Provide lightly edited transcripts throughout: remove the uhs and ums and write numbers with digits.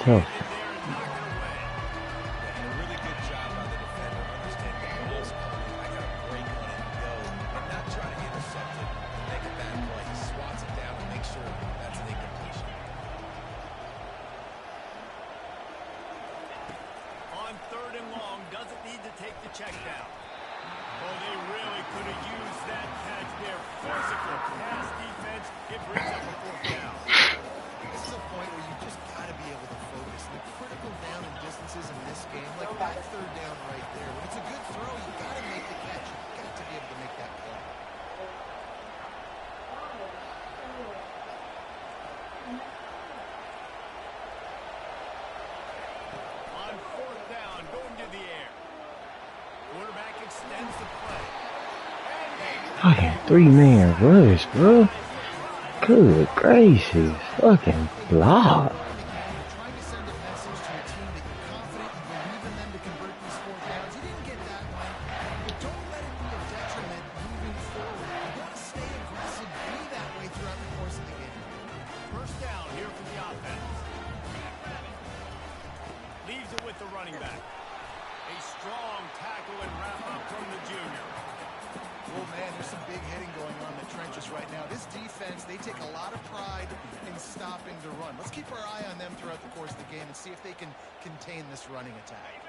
Oh. Fucking 3-man rush, bro. Good gracious. Fucking block. Running attack.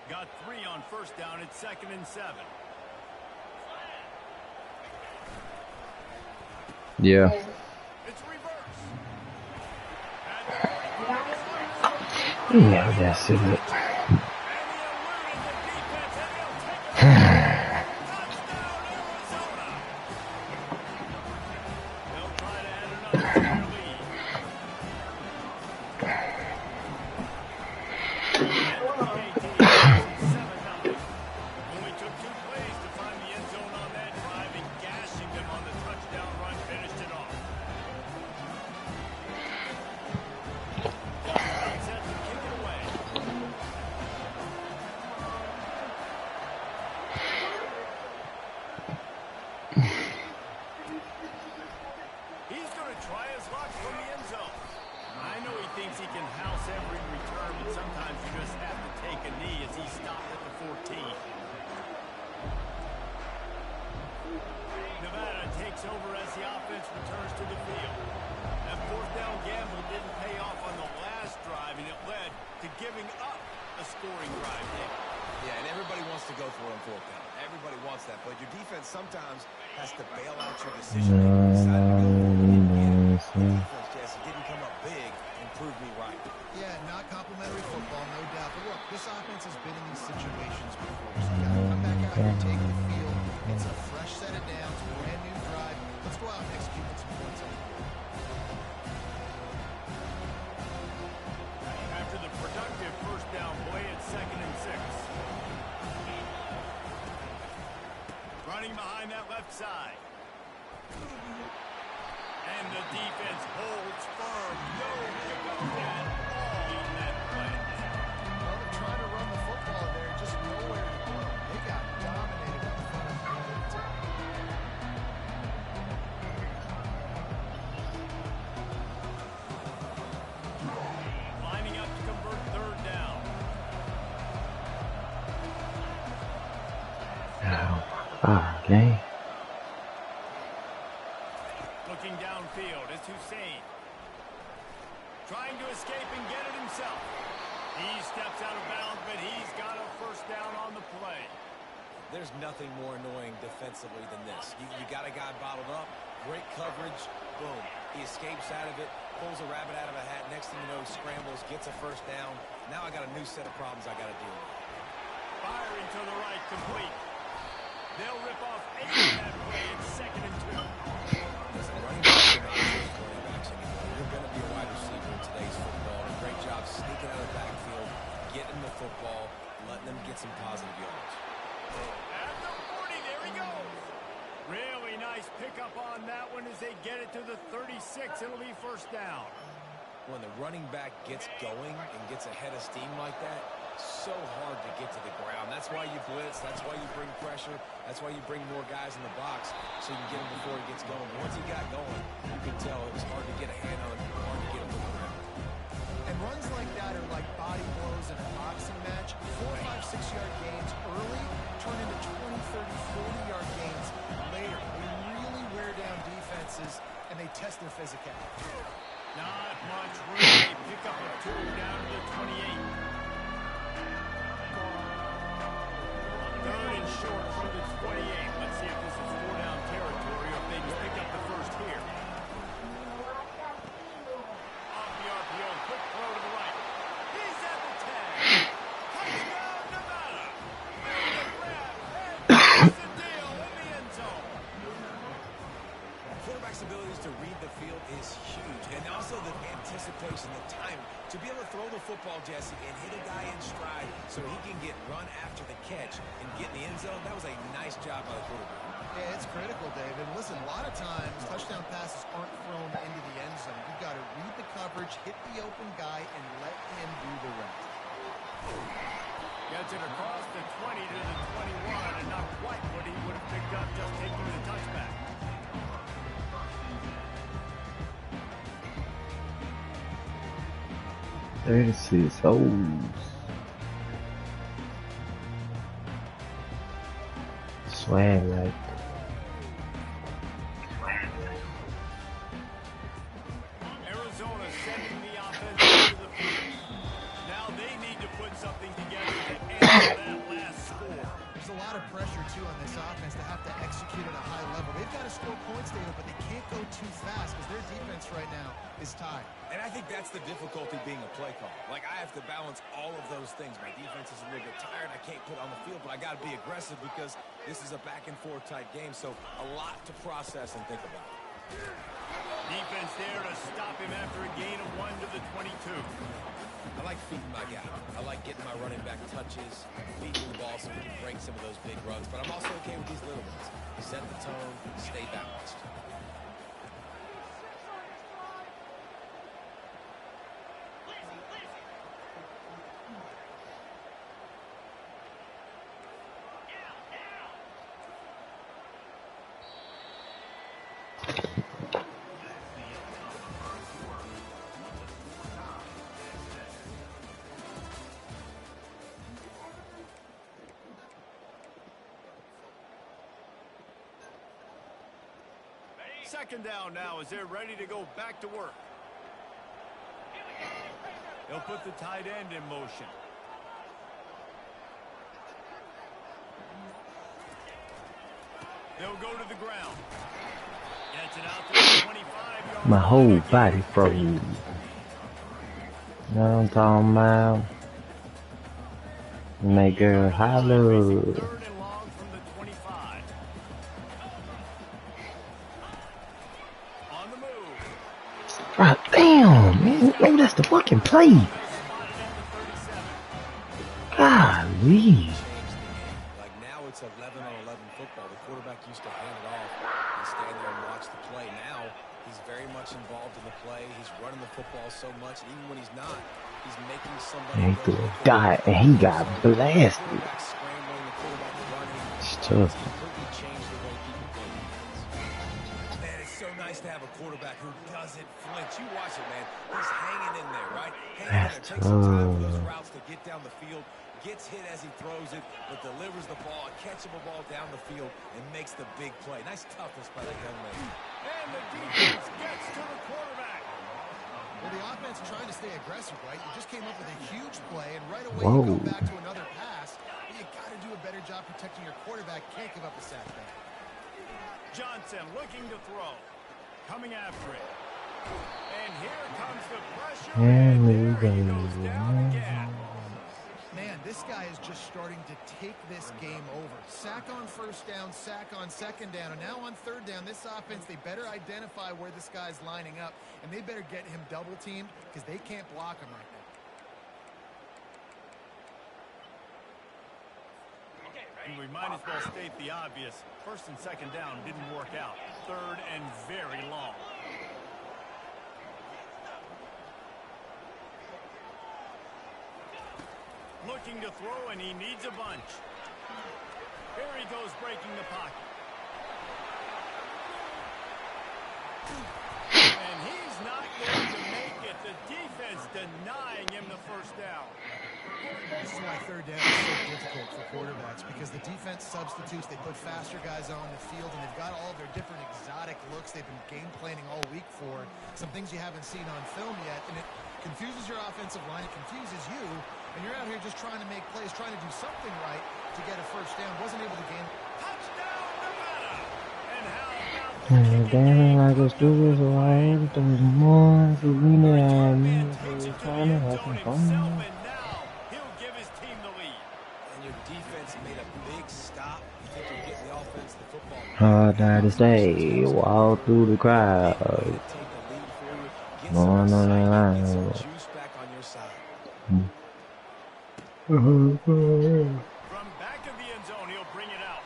Got 3 on first down. It's 2nd and 7. Yeah. It's reverse. Yeah, that's it. Sometimes has to bail out your decision. Jesse didn't come up big and prove me right. Yeah, not complimentary football, no doubt. But look, this offense has been in these situations before. So you got to come back out here, take the field. It's a fresh set of downs, brand new drive. Let's go out and execute with some points on the board. After the productive first down play, it's 2nd and 6. Running behind that left side. And the defense holds firm. No pickup at all on that play. Well, they're trying to run the football there, just nowhere to go. They got dominated at the front of the attack. Lining up to convert 3rd down. Okay. Looking downfield, it's Hussein. Trying to escape and get it himself. He steps out of bounds, but he's got a first down on the play. There's nothing more annoying defensively than this. You got a guy bottled up, great coverage, boom. He escapes out of it, pulls a rabbit out of a hat. Next thing you know, he scrambles, gets a first down. Now I got a new set of problems I got to deal with. Firing to the right, complete. They'll rip off 8 on that play. It's 2nd and 2. Listen, running backs are not just quarterbacks anymore. You're going to be a wide receiver in today's football. A great job sneaking out of the backfield, getting the football, letting them get some positive yards. At the 40, there he goes. Really nice pickup on that one as they get it to the 36. It'll be first down. When the running back gets going and gets ahead of steam like that, so hard to get to the ground. That's why you blitz. That's why you bring pressure. That's why you bring more guys in the box so you can get him before he gets going. Once he got going, you could tell it was hard to get a hand on him, hard to get him to the ground. And runs like that are physicality. Not much room. They pick up a 2 down to the 28. Third and short from the 28. Let's see if this is 4-down territory or if they just pick up the first here. Off the RPO, quick throw to the right. He's at the 10. Touchdown, Nevada. Made the grab and the deal in the end zone. Quarterback's abilities to read the field is huge, and also the anticipation, the time to be able to throw the football, Jesse, and hit a guy in stride so he can get run after the catch and get in the end zone. That was a nice job by the quarterback. Yeah, it's critical, David. Listen, a lot of times touchdown passes aren't thrown into the end zone. You've got to read the coverage, hit the open guy, and let him do the rest. Gets it across the 20 to the 21, and not quite what he would have picked up just taking the touchback. This is swag like Arizona sending the offense into the field. Now they need to put something together to answer that last score. There's a lot of pressure, too, on this offense to have to execute at a high level. They've got to score points, David, but they can't go too fast because their defense right now is tied. And I think that's the difficulty being a play call. Like, I have to balance all of those things. My defense is a little bit tired. I can't put on the field, but I got to be aggressive because this is a back-and-forth type game. So a lot to process and think about. Defense there to stop him after a gain of 1 to the 22. I like feeding my guy. I like getting my running back touches, feeding the ball so we can break some of those big runs. But I'm also okay with these little ones. Set the tone, stay balanced. Second down now as they're ready to go back to work. They'll put the tight end in motion. They'll go to the ground. Gets it out to the 25-yard my whole line. body froze. You know what I'm talking about? Make her holler. Third and long from the 25. On the move. Ah, damn, man. Maybe that's the fucking play. Spotted at the 37. Golly. Like now it's 11-on-11 football. The quarterback used to hand it off and stand there and watch the play. Now he's very much involved in the play. He's running the football so much, and even when he's not, he's making somebody He go threw to a the dot and he got blasted. quarterback scrambling, the quarterback running. It's tough. Completely changed the way people play defense. Man, it's so nice to have a quarterback who doesn't flinch. You watch it, man. He's hanging in there, right? Hanging in there. That's Takes some time for those tough. routes to get down the field. Gets hit as he throws it, but delivers the ball, a catchable ball down the field, and makes the big play. Nice toughness by that young man. And the defense gets to the quarterback. Well, the offense trying to stay aggressive, right? You just came up with a huge play, and right away Whoa. you go back to another pass. You got to do a better job protecting your quarterback. Can't give up a sack there. Johnson looking to throw. Coming after it. And here comes the pressure. And And there he we goes go. down again. Man, this guy is just starting to take this game over. Sack on first down, sack on second down, and now on third down, this offense, they better identify where this guy's lining up, and they better get him double-teamed because they can't block him right now. We might as well state the obvious. First and second down didn't work out. Third and very long. Looking to throw, and he needs a bunch. Here he goes breaking the pocket. And he's not going to make it. The defense denying him the first down. This is why third down is so difficult for quarterbacks, because the defense substitutes, they put faster guys on the field, and they've got all their different exotic looks they've been game planning all week for, some things you haven't seen on film yet, and it confuses your offensive line, it confuses you, and you're out here just trying to make plays, trying to do something right to get a first down. Wasn't able to gain. Touchdown, Nevada! And how about the And kicking damn game? like a stupid, so I had to more to be there. Return man Me, takes it to the trying to end have zone some himself, fun. and now he'll give his team the lead. And your defense made a big stop. You think you're getting the offense the football. Hard night to stay, walk through the crowd. Get Going some on the excitement, get some line. juice back on your side. From back of the end zone, he'll bring it out.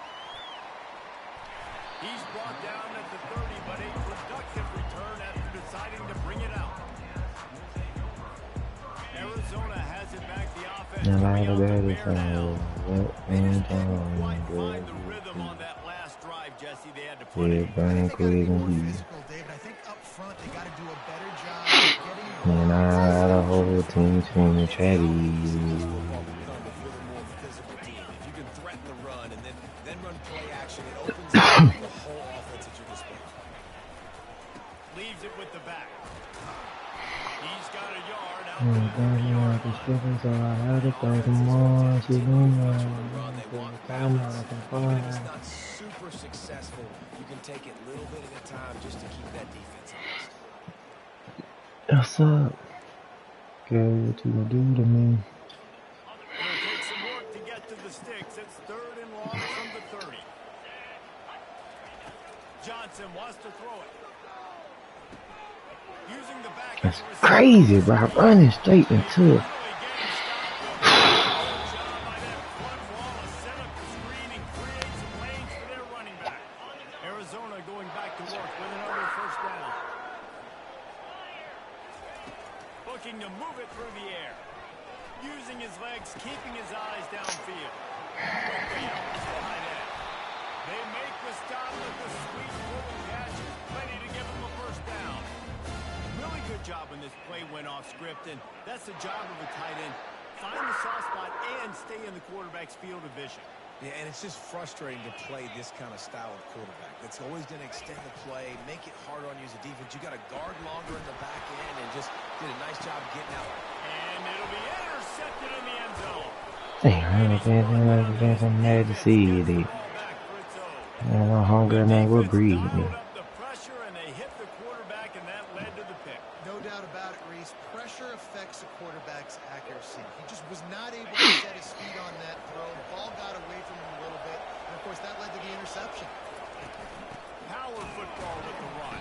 He's brought down at the 30, but a productive return after deciding to bring it out. Arizona has it back. The offense Now, coming like out the to baby bear said, now. what They just in didn't quite time, find good. the rhythm on that last drive, Jesse. They had to put Yeah, it. burn They got to be quick more and leave. physical, David. I think up front they got to do a better job of getting And I got a whole team screaming Football, Chatty. but we know that we're the more physical team. If you can threaten the run and then run play action, it opens up the whole offense at your disposal. Leaves it with the back. He's got a yard out And to the damn 30-yard like a line. stupid, so I had to throw some more. She been Run, there. they want Come balance. on, some Even if it's fun. not super successful, you can take it a little bit at a time just to keep that defense honest. What's up? Girl, what you gonna do to me? It'll take some work to get to the sticks. It's third and long from the 30. Johnson wants to throw it. Using the back That's as a receiver. crazy, bro. Running straight into it. Really getting stopped. Good job by that front wall to set up the screen and create some lanes for their running back. Arizona going back to work with another first down. Looking to move it through the air. Using his legs, keeping his eyes downfield. Quickly out to the tight end. They make the stop with the sweet rolling catch. Plenty to give him a first down. Really good job when this play went off script, and that's the job of a tight end. Find the soft spot and stay in the quarterback's field of vision. Yeah, and it's just frustrating to play this kind of style of quarterback. That's always going to extend the play, make it harder on you as a defense. You got to guard longer in the back end, and just did a nice job getting out. And it'll be intercepted in the end zone. Damn, I'm mad to see it. Ball back for its own. Man, I'm hungry, man. We're breathing. Dialed up the pressure, and they hit the quarterback, and that led to the pick. No doubt about it, Reese. Pressure affects a quarterback's accuracy. He just was not able to set his feet on that throw. The ball got away from him a little bit, and of course that led to the interception. Power football with the run.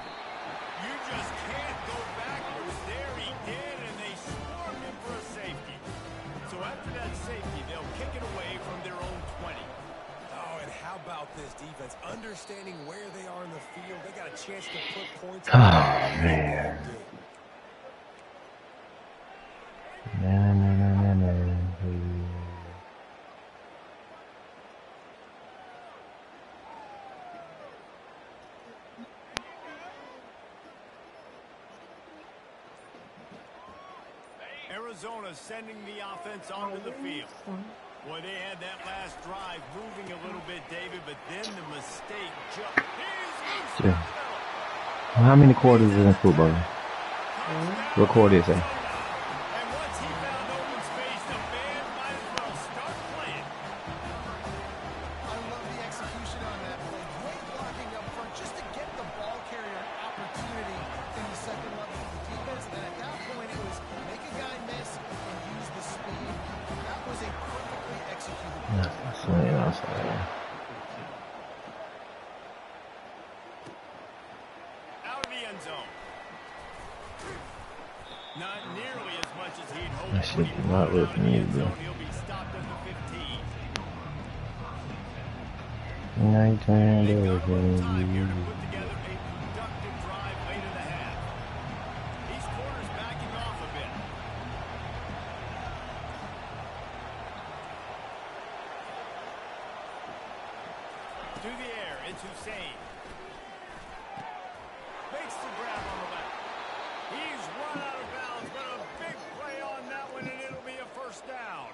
You just can't go backwards. There he did, and they swarmed him for a safety. So after that safety, they'll kick it away from their own 20. Oh, and how about this defense? Understanding where they are in the field. They got a chance to put points on Oh, the man. board. No. Arizona sending the offense onto the field. Boy, they had that last drive moving a little bit, David, but then the mistake just... He's loose. Yeah. How many quarters is in football? What quarter is that? And once he found open space, the band might as well start playing. I love the execution on that play. Great blocking up front just to get the ball carrier an opportunity in the second level of the defense. And at that point, it was make a guy miss and use the speed. That was a perfectly executed play. I'm sorry. Out of the end zone. Not nearly as much as he'd hoped. That shit When he did not brought it work out for of the me, end bro. zone, he'll be stopped at the 15. Night time, They've there got a little time here to was put together a productive drive late in the half. These corners backing off a bit. Through the air, it's Hussein. Makes the grab on the left. He's run out of bounds, but a big play on that one, and it'll be a first down.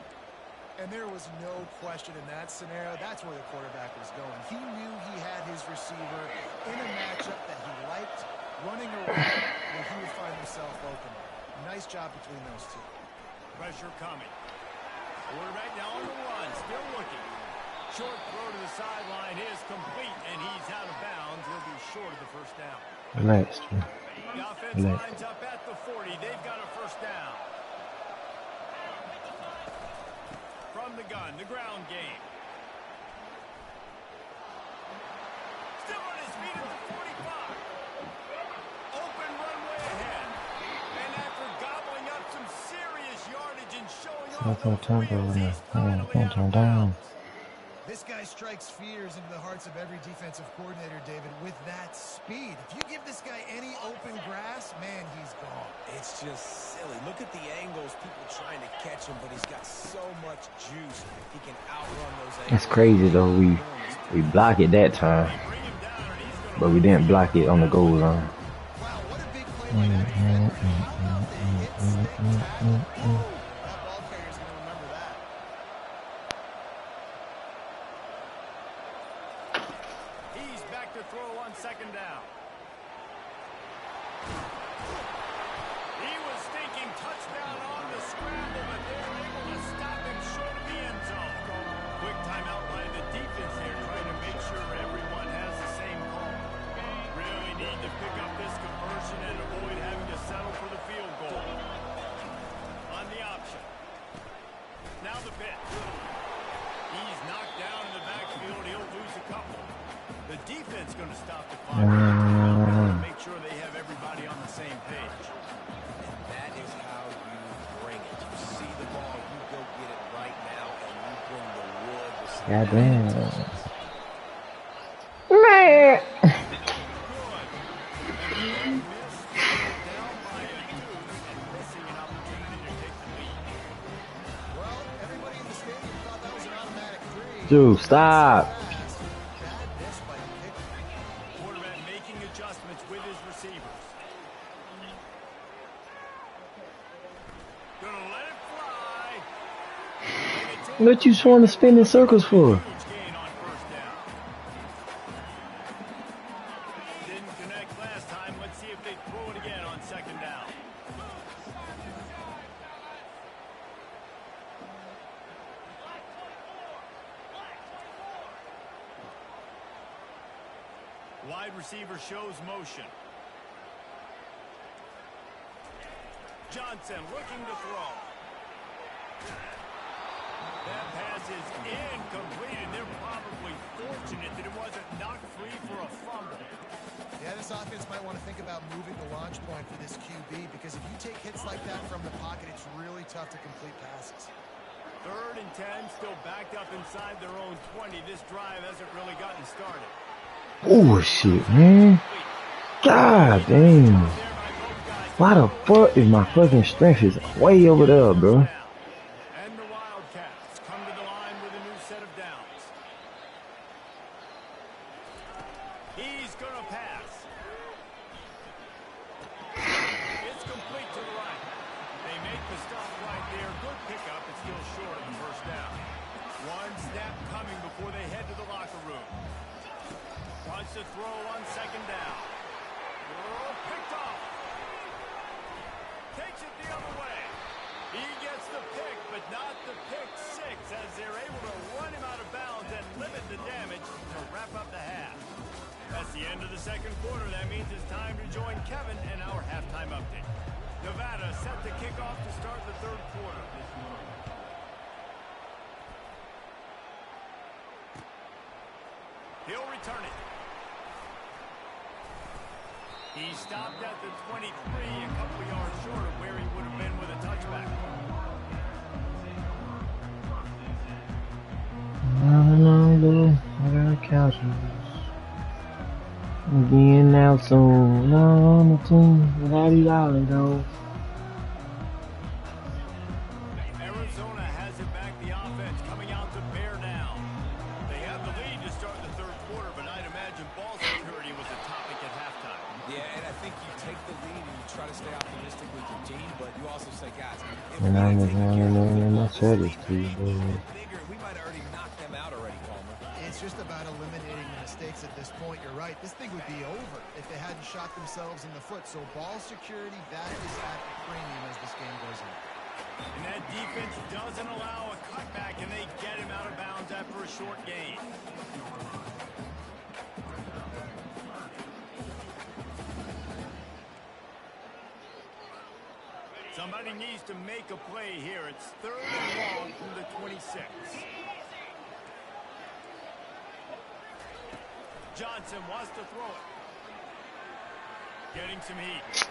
And there was no question in that scenario. That's where the quarterback was going. He knew he had his receiver in a matchup that he liked, running around where he would find himself open. Nice job between those two. Pressure coming. Quarterback now on the run, still looking. Short throw to the sideline is complete, and he's out of bounds. He'll be short of the first down. Relax, man. The offense lines up at the 40. They've got a first down. From the gun, the ground game. Still on his feet at the 45. Open runway ahead. And after gobbling up some serious yardage and showing off those wheels, he's finally out of bounds. This guy strikes fears into the hearts of every defensive coordinator, David, with that speed. If you give this guy any open grass, man, he's gone. It's just silly. Look at the angles, people trying to catch him, but he's got so much juice. He can outrun those angles. That's crazy though. We block it that time, but we didn't block it on the goal line. Wow, what a big play by that defender. They hit spectacular. That ball carrier's going to remember that. He's back to throw on second down. He was thinking touchdown on the scramble, but they were able to stop him short of the end zone. Quick timeout by the defense here, trying to make sure everyone has the same call. Really need to pick up this conversion and avoid having to settle for the field goal. On the option. Now the pitch. He's knocked down in the backfield. He'll lose a couple. The defense going to stop the clock. Make sure they have everybody on the same page. And that is how you bring it. You see the ball, you go get it right now, and you bring the wood. Goddamn. Man. Well, everybody in the stadium thought that was an automatic three. Dude, stop. Bad miss by the kicker. Quarterback making adjustments with his receivers. Gonna let it fly. And it's in. What you trying to spin in circles for? Huge gain on first down. Didn't connect last time. Let's see if they throw it again on second down. Wide receiver shows motion. Johnson looking to throw. That pass is incomplete, and they're probably fortunate that it wasn't knocked free for a fumble. Yeah, this offense might want to think about moving the launch point for this QB, because if you take hits like that from the pocket, it's really tough to complete passes. 3rd and 10, still backed up inside their own 20. This drive hasn't really gotten started. Oh shit, man. God damn. Why the fuck is my fucking strength is way over there, bro? And the Wildcats come to the line with a new set of downs. He's gonna pass. It's complete to the right. They make the stop right there. Good pickup. It's still short of the first down. One snap coming before they head to the locker room. Wants to throw on second down. Oh, picked off. Takes it the other way. He gets the pick, but not the pick six, as they're able to run him out of bounds and limit the damage to wrap up the half. That's the end of the second quarter. That means it's time to join Kevin in our halftime update. Nevada set to kick off to start the third quarter. He'll return it. He stopped at the 23, a couple yards short of where he would have been with a touchback. No, I got couches. I'm getting out soon. No, on the team without $80 though. Arizona has it back, the offense coming out to bear down. They have the lead to start the third quarter, but I'd imagine ball security was a topic at halftime. Yeah, and I think you take the lead and you try to stay optimistic with your team, but you also say, guys, if And we I'm didn't take care of the football, I said this to you, bro. Bigger, we might have already knocked them out already, Palmer. It's just about eliminating the mistakes at this point. You're right. This thing would be over if they hadn't shot themselves in the foot. So ball security, that is at the premium as this game goes on. And that defense doesn't allow a cutback, and they get him out of bounds after a short gain. Somebody needs to make a play here. It's 3rd and long from the 26. Johnson wants to throw it. Getting some heat.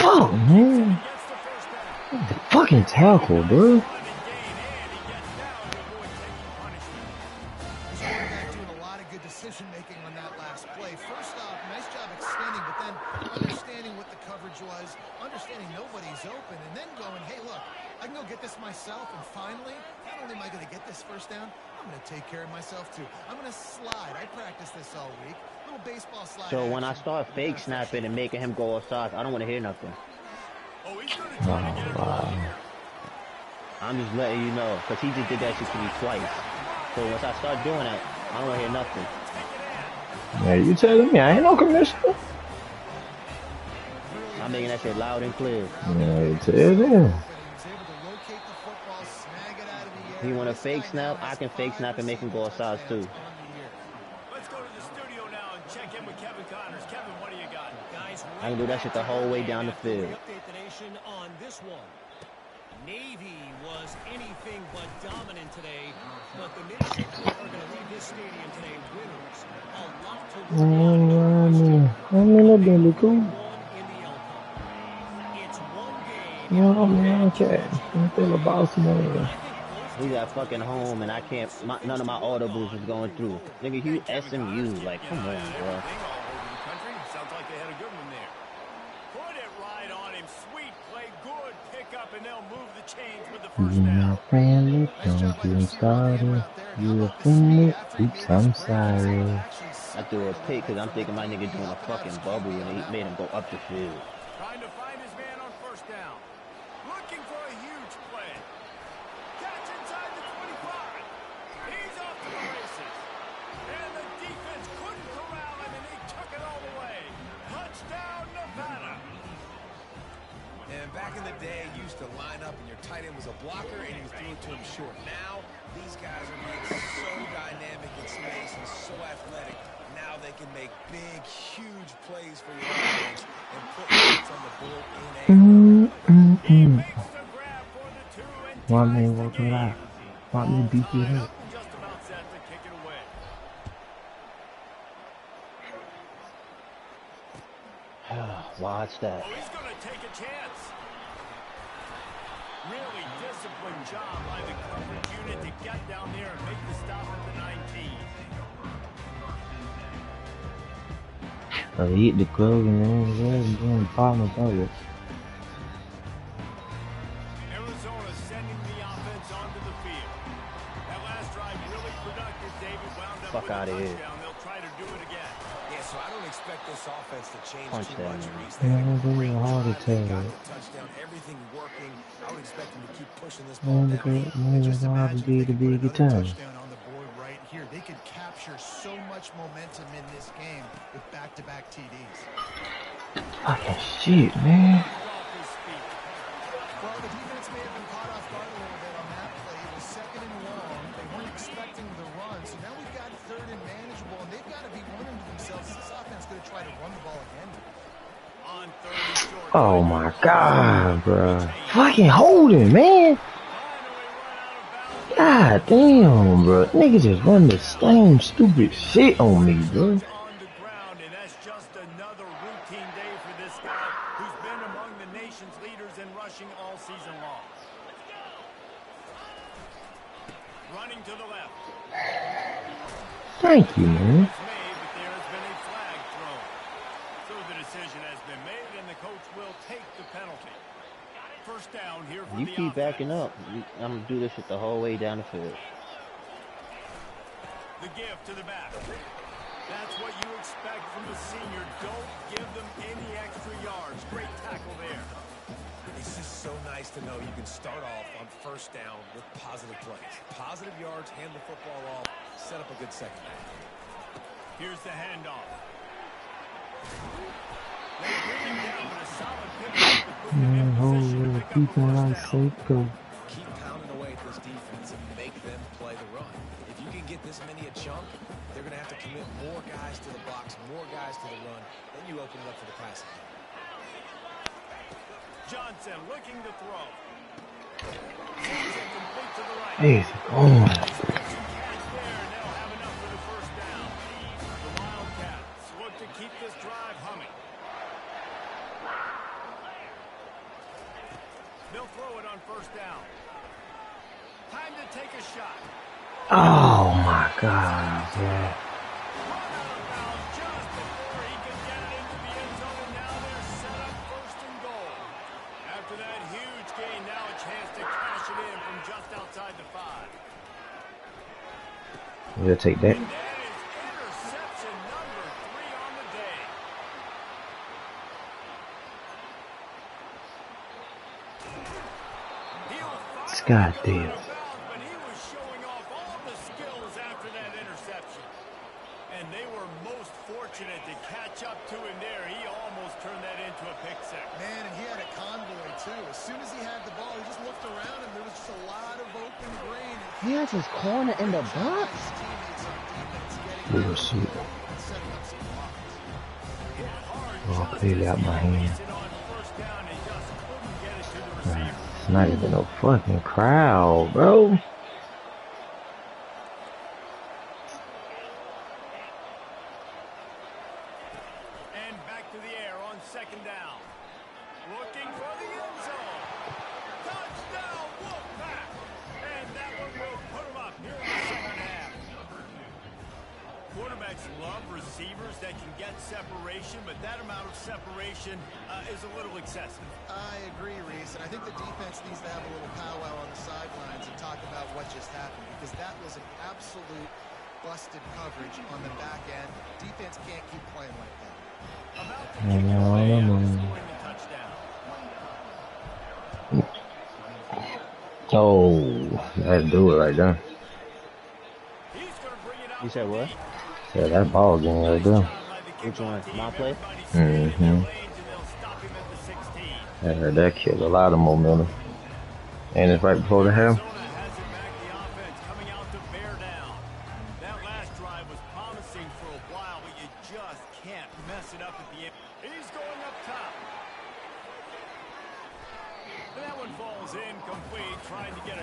Oh, man. Gets the first down. The fucking tackle, bro. Doing a lot of good decision making on that last play. First off, nice job extending, but then understanding what the coverage was, understanding nobody's open, and then going, hey, look, I can go get this myself, and finally, not only am I going to get this first down, I'm going to take care of myself too. I'm going to slide. I practiced this all week. Little baseball slide. So when I start fake snapping and making him go offside, I don't want to hear nothing. Oh, he's going to try to get it right here. I'm just letting you know, because he just did that shit to me twice. So once I start doing that, I don't want to hear nothing. Yeah, you telling me I ain't no commissioner? I'm making that shit loud and clear. Yeah, you tell them. He want to fake snap, I can fake snap and make him go offside too. Let's go to the studio now and check in with Kevin Connors. Kevin, what do you got? Guys, I can do that shit the whole way down the field. update the nation on this one. Navy was anything but dominant today, but the Minnesota are going to leave this stadium today winners. A lot to look I mean, that'd be cool. in the outcome. It's one game. You know, man, okay. I'm feeling Baltimore. We got fucking home and I can't, none of my audibles is going through. Nigga, you SMU, like, come on, bro. Sounds like they had a good one there. Put it right on him. Sweet play. Good pickup, and they'll move the chains with the first You're down. not friendly, don't get started. You're a friendly, oops, I'm sorry. I threw a pick because I'm thinking my nigga doing a fucking bubble and he made him go up the field. Trying to find his man on first down. Looking for a huge play. Catch inside the 25. He's off to the races. And the defense couldn't corral him, and he took it all the way. Touchdown, Nevada. And back in the day, you used to line up and your tight end was a blocker and he was throwing to him short. Now, these guys are being so dynamic in space and so athletic. Now they can make big, huge plays for your offense and put points on the board in a He makes the grab for the 2 and 10. Want me to work it out? Want me to beat you up? Just about set to kick it away. Watch that. Oh, he's going to take a chance. Really disciplined job by the coverage unit to get down there and make the stop at the 19. I eat the club and then doing partner target. Arizona sending the offense onto the field. That last drive really productive. David wound up Fuck with a outta here. touchdown. They'll try to do it again. Yeah, so I don't expect this offense to change Punch too that much. man. Reese. Yeah, They had a they're great hard to drive. They got tell. the touchdown, everything working. I would expect them to keep pushing this Man, ball down. Just hard to imagine be if the they could big put another time. touchdown on the board right here. They could capture so much momentum in this game with back-to-back TDs. Fucking shit, man. Off his feet. Well, the defense may have been caught off guard a little bit on that play. It was 2nd and long. They weren't expecting the run. So now we've got 3rd and manageable, and they've got to be wondering to themselves, is this offense going to try to run the ball again? On 3rd and short. Oh my god, bro. Fucking holding, man. God damn, bro. Niggas just run the same stupid shit on me, bro. On the ground, and that's just another routine day for this guy who's been among the nation's leaders in rushing all season long. Running to the left. Thank you, man. It's made, but there has been a flag thrown. So the decision has been made, and the coach will take the penalty. First down here for You the keep backing offense. up, I'm gonna do this shit the whole way down the field. The give to the back. That's what you expect from the senior. Don't give them any extra yards. Great tackle there. It's just so nice to know you can start off on first down with positive plays. Positive yards, hand the football off, set up a good second half. Here's the handoff. They bring him down with a solid pivot to put him in position to pick up a first down. Keep pounding away at this defense and make them play the run. If you can get this many a chunk, they're going to have to commit more guys to the box, more guys to the run. Then you open it up for the passing game. Johnson looking to throw. Johnson complete to the right. He's going. They'll have enough for the first down. The Wildcats look to keep this drive humming. They'll throw it on first down. Time to take a shot. Oh my God, yeah. Just before he could get it into the end zone, and now they're set up first and goal. After that huge gain, now a chance to cash it in from just outside the 5. We'll take that. And that is interception number 3 on the day. God damn. But he was showing off all the skills after that interception. And they were most fortunate to catch up to him there. He almost turned that into a pick six. Man, and he had a convoy, too. As soon as he had the ball, he just looked around, and there was just a lot of open grain. He has his corner in the box. We will see. Oh, clearly out my hand. It's not even no fucking crowd, bro. And back to the air on second down. Looking for the end zone. Touchdown, Wolfpack. And that one will put him up here in the second half. Quarterbacks love receivers that can get separation, but that amount of separation is a little excessive. I agree, Reese, and I think the defense needs to have a little powwow on the sidelines and talk about what just happened, because that was an absolute busted coverage on the back end. Defense can't keep playing like that. About to kick it away after scoring the touchdown. Oh, that'd do it right there. He's going to bring it out. You said what? Yeah, that ball game right there. Which one? My play? Mm-hmm. I heard that killed a lot of momentum. And it's right before the half. Arizona has it back, the offense coming out to bear down. That last drive was promising for a while, but you just can't mess it up at the end. He's going up top. And that one falls incomplete, trying to get a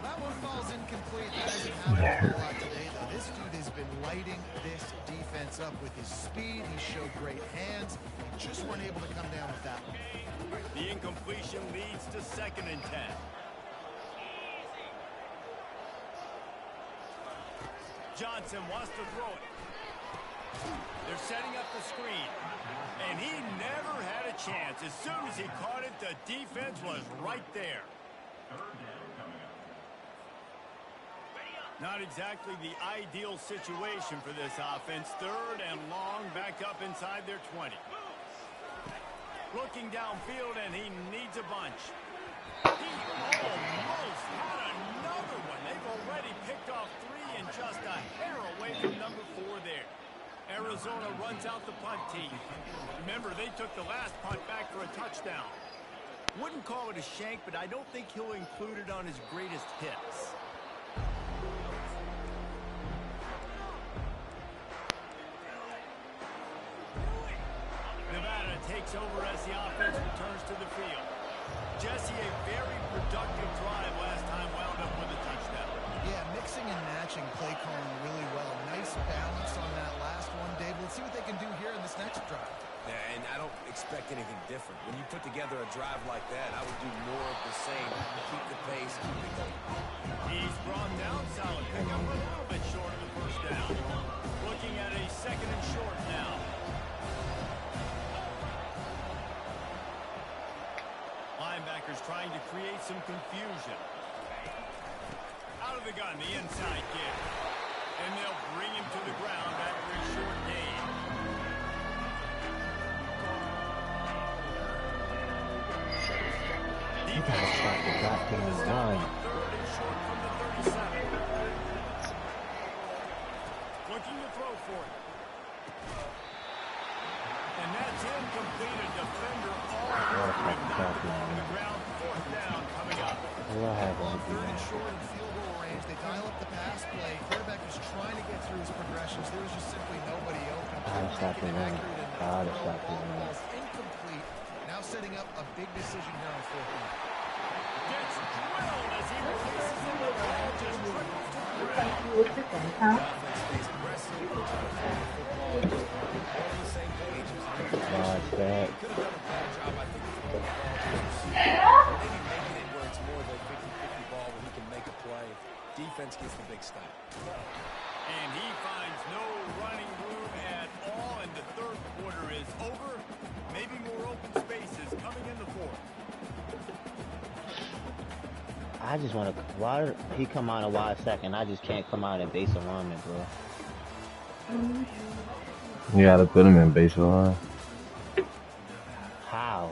That one falls incomplete. That hasn't happened a whole lot today, though. This dude has been lighting this defense up with his speed. He showed great hands. He just weren't able to come down with that one. The incompletion leads to 2nd and 10. Johnson wants to throw it. They're setting up the screen. And he never had a chance. As soon as he caught it, the defense was right there. Not exactly the ideal situation for this offense. 3rd and long, back up inside their 20. Looking downfield, and he needs a bunch. He almost had another one. They've already picked off 3 and just a hair away from number 4 there. Arizona runs out the punt team. Remember, they took the last punt back for a touchdown. Wouldn't call it a shank, but I don't think he'll include it on his greatest hits. Nevada takes over as the offense returns to the field. Jesse, a very productive drive last time, wound up with a touchdown. Yeah, mixing and matching play calling really well. Nice balance on that last one, Dave. Let's see what they can do here in this next drive. Yeah, and I don't expect anything different. When you put together a drive like that, I would do more of the same. Keep the pace, keep it going. He's brought down. Solid pickup, a little bit short of the first down. Looking at a second and short now. Linebackers trying to create some confusion. Out of the gun, the inside kick. And they'll bring him to the ground after a short gain. You gotta stop the goddamn run. Third and short from the 37. Looking to throw for it. And that's incomplete. A defender all over on the ground. Fourth down coming up. What happened? On third and short in field goal range, they dial up the pass play. Quarterback was trying to get through his progressions. There was just simply nobody open. Gotta stop the run. Gotta stop the run. Incomplete. Now setting up a big decision here on fourth down. Gets drilled as he releases him. The ball just trickles to the ground. Offense stays aggressive. Try to throw the football. Just all on the same page. God's back. Could have done a better job, I think, of throwing the ball to his receiver. Maybe making it where it's more of a 50-50 ball where he can make a play. Defense gets the big stop. And he finds no running room at all, and the third quarter is over. Maybe more open spaces coming in the fourth. I just want to. Why did he come out a wide second? I just can't come out and base alignment, bro. You gotta put him in base line. How?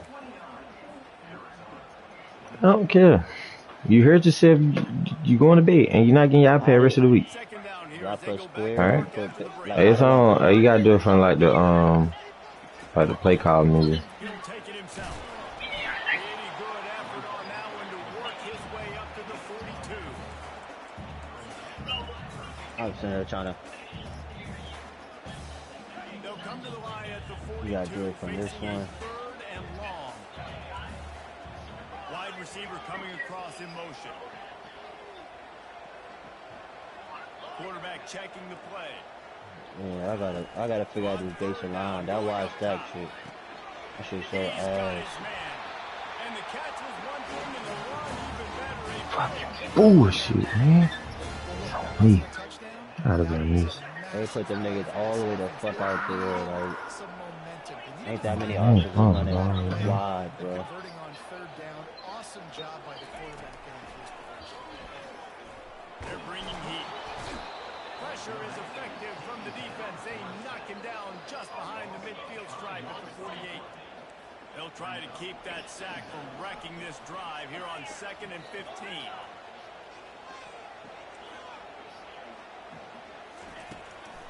I don't care. You heard yourself. You going to bed, and you're not getting your iPad the rest of the week. Second down here Y'all as they press go back square. to All right. work after the break. It's on. You gotta do it from like the play call music. He'll take it himself. Pretty good effort on that one to work his way up to the 42. I'm sitting there trying to. They'll come to the line at the 42. You gotta do it from this facing a one. third and long. Wide receiver coming across in motion. Quarterback checking the play. Yeah, I gotta figure out this base line. That wide stack shit. That shit so He's got ass. his man. And the catch was one thing, and the run even better. Fucking bullshit, man. It's on me. I'd have been missed. They put them niggas all the way the fuck out there. Like, Some momentum. ain't that many offenses running wide, bro. Converting on third down. Awesome job by the quarterback getting through his progression. They're bringing heat. Pressure is effective from the defense. They knock him down just behind the midfield stripe at the 48. They'll try to keep that sack from wrecking this drive here on 2nd and 15.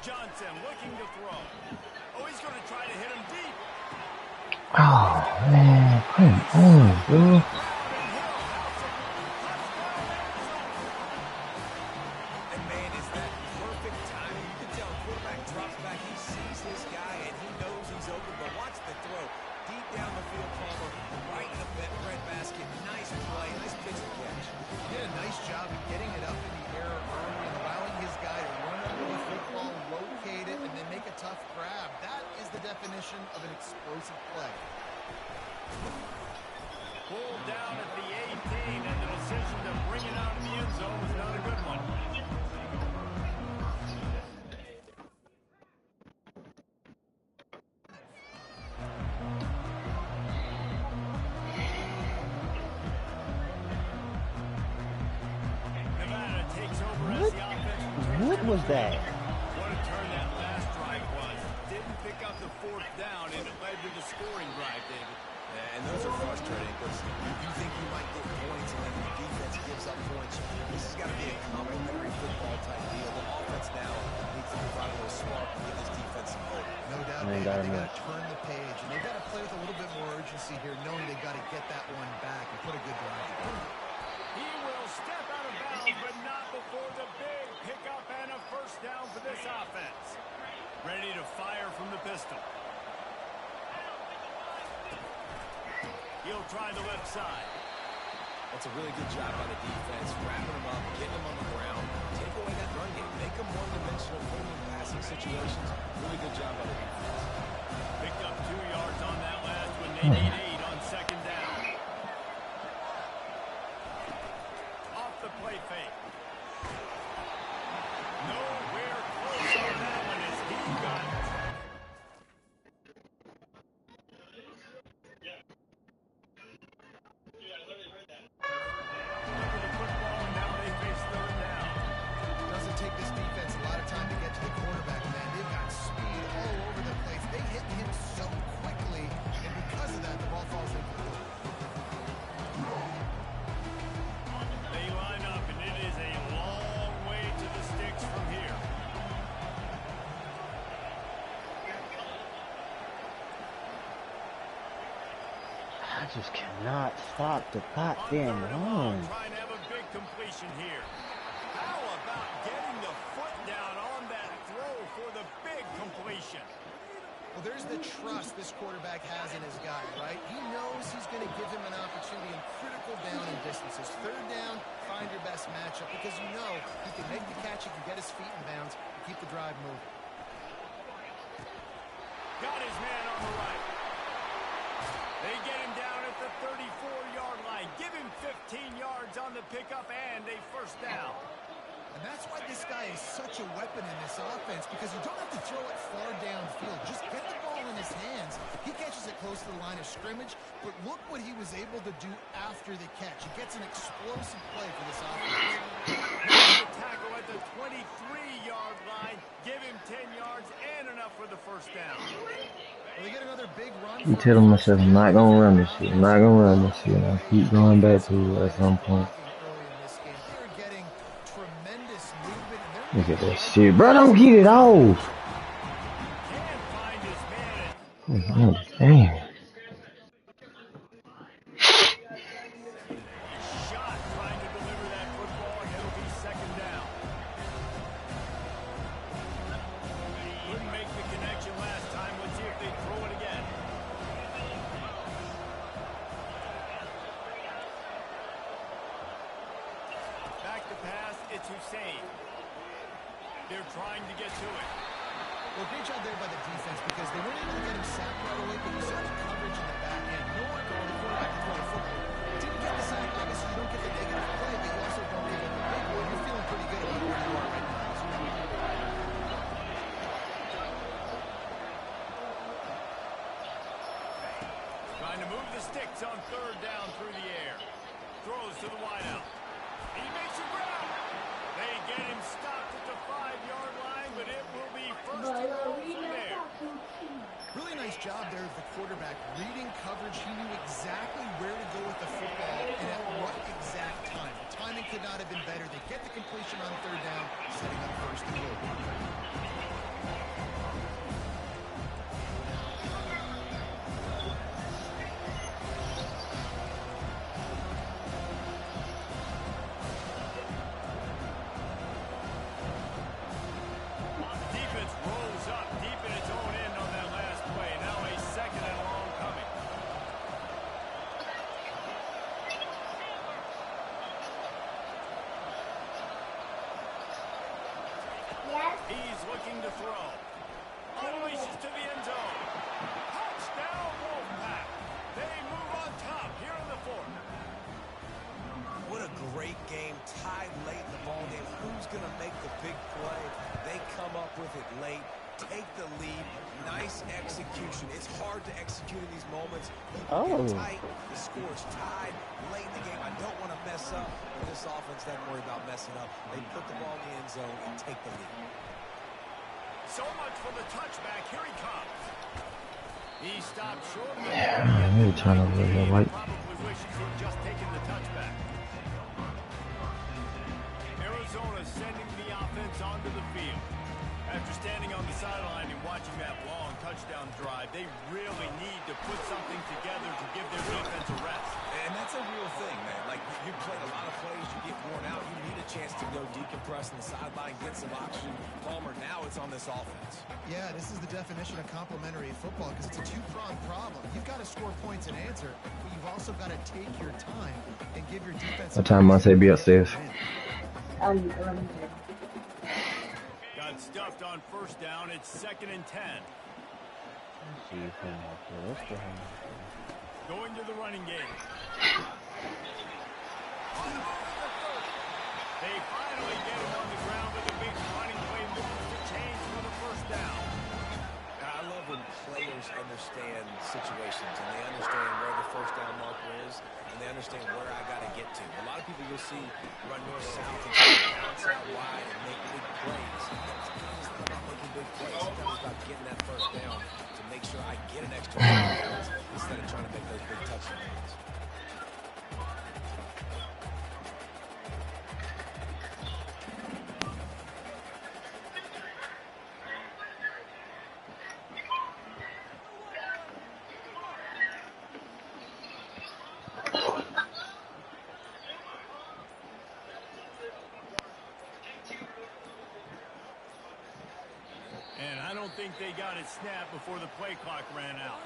Johnson looking to throw. Oh, he's going to try to hit him deep. Oh man, come on, bro. And man, is that perfect timing. You can tell quarterback drops back. He sees his guy, and he knows he's open. But watch the throw. Deep down the field, Palmer, right in the breadbasket. Nice play, nice pitch and catch. He did a nice job of getting it up in the air early and allowing his guy to run under the football, locate it, and then make a tough grab. That is the definition of an explosive play. Pulled down at the 18, and the decision to bring it out of the end zone was not a good one. Nevada takes over as the offense returns. What was that? What a turn that last drive was. Didn't pick up the fourth down, and it led to the scoring drive, David. Yeah, and those are frustrating because you think you might get points, and then the defense gives up points. This has got to be a complementary football type deal. The offense now needs to provide a little spark and give this defense some hope. No doubt, They they got got him to turn the page, and they've got to play with a little bit more urgency here, knowing they've got to get that one back and put a good drive together. He will step out of bounds, but not before the big pickup and a first down for this offense. Ready to fire from the pistol. He'll try the left side. That's a really good job by the defense, wrapping them up, getting them on the ground, take away that run game, make them one-dimensional, put them in passing situations. Really good job by the defense. Picked up 2 yards on that last one. They need 8 on second down. Off the play fake. Nowhere close on that one as he got it. Doesn't take this defense a lot of time to get to the quarterback, man. They've got speed all over the place. They hit him so quickly, and because of that, the ball falls incomplete. They line up, and it is a long way to the sticks from here. I just cannot stop the goddamn On third and long, run. trying to have a big completion here. How about getting the foot down on that throw for the big completion? Well, there's the trust this quarterback has in his guy, right? He knows he's going to give him an opportunity in critical down and distances. Third down, find your best matchup because you know he can make the catch, he can get his feet in bounds, and keep the drive moving. Got his man on the right. They get him down at the 34-yard line. Give him 15 yards on the pickup and a first down. And that's why this guy is such a weapon in this offense, because you don't have to throw it far downfield. Just get the ball in his hands. He catches it close to the line of scrimmage, but look what he was able to do after the catch. He gets an explosive play for this offense. Makes the tackle at the 23-yard line. Give him 10 yards and enough for the first down. Well, they get another big run. I'm telling myself I'm not gonna run this shit. I'm not gonna run this shit. I keep going back to it at some point. Look at that shit, bro. Don't get it off. Can't find his man. Damn. Shot trying to deliver that football, and it'll be second down. Couldn't make the connection last time. Let's see if they throw it again. Back to pass, it's Hussein. They're trying to get to it. Well, great job there by the defense because they weren't able to get him sacked right away, but you saw the coverage in the back end. You know what, going the quarterback to throw the football. Didn't get the sack, I guess you don't get the negative play, but you also don't get the big one. You're feeling pretty good about where you are right now. Trying to move the sticks on third down through the air. Throws to the wideout. He makes a grab. They get him stopped at the 5-yard line, but it will be first and goal from there. Really nice job there of the quarterback. Reading coverage, he knew exactly where to go with the football and at what exact time. The timing could not have been better. They get the completion on third down, setting up first and goal. Defense rolls up deep in its own end on that last play. Now a second and long coming. He's looking to throw. Unleashes to the end zone. Touchdown, Wolfpack. They move on top here in the fourth. What a great game, tied late in the ball game. Who's going to make the big play? They come up with it late, take the lead. Nice execution. It's hard to execute in these moments. You get tight, the score's tied late in the game. I don't want to mess up, but this offense doesn't worry about messing up. They put the ball in the end zone and take the lead. So much for the touchback. Here he comes. He stopped short of the I'm really trying to look at white. Probably wishes he had just taken the touchback. Arizona sending the offense onto the field. After standing on the sideline and watching that long touchdown drive, they really need to put something together to give their defense a rest. And that's a real thing, man. Like, you played a lot of plays, you get worn out, you need a chance to go decompress on the sideline, get some oxygen. Palmer, now it's on this offense. Yeah, this is the definition of complementary football because it's a two-pronged problem. You've got to score points and answer, but you've also got to take your time and give your defense. What time must I be upstairs? Got stuffed on first down. It's 2nd and 10. Going to the running game. They finally get him on the ground with a big running play moves to change for the first down. I love when players understand situations and they understand where the first down marker is and they understand where I got to get to. A lot of people you'll see run north-south and outside wide and make big plays. Sometimes it's not about making big plays. Sometimes it's about getting that first down to make sure I get an extra 5 yards instead of trying to make those big touchdowns. And I don't think they got it snapped before the play clock ran out.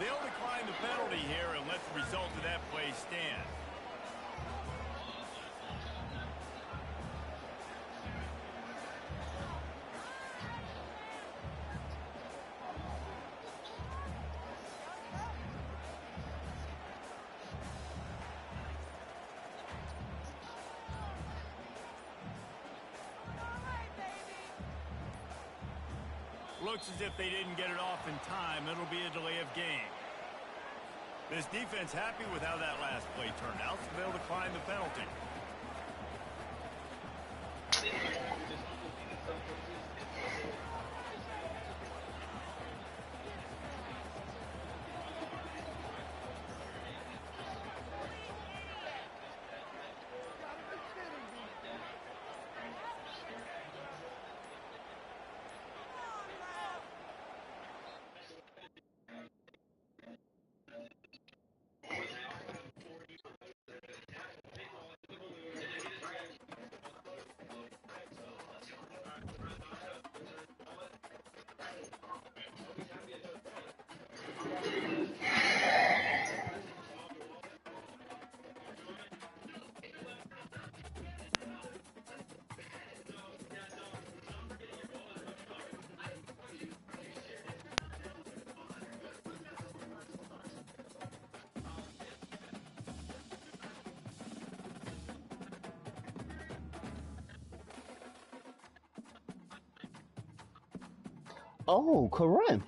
They'll decline the penalty here and let the result of that play stand. Looks as if they didn't get it off in time. It'll be a delay of game. This defense happy with how that last play turned out, so they'll decline the penalty. Oh, Kareem.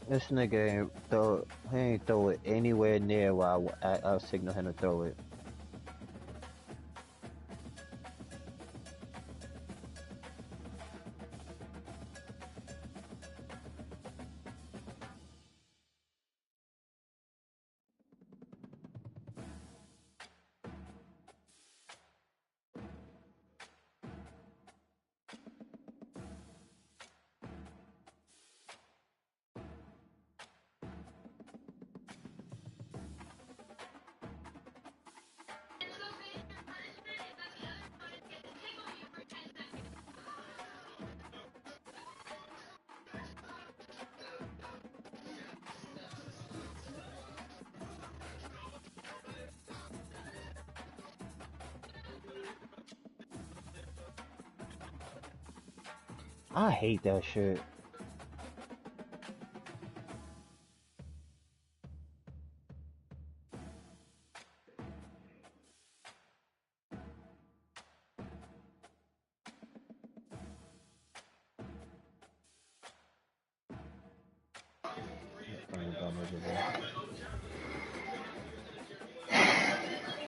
This nigga he ain't throw it anywhere near where I signal him to throw it. I hate that shit. Funny dumb nigga, bro.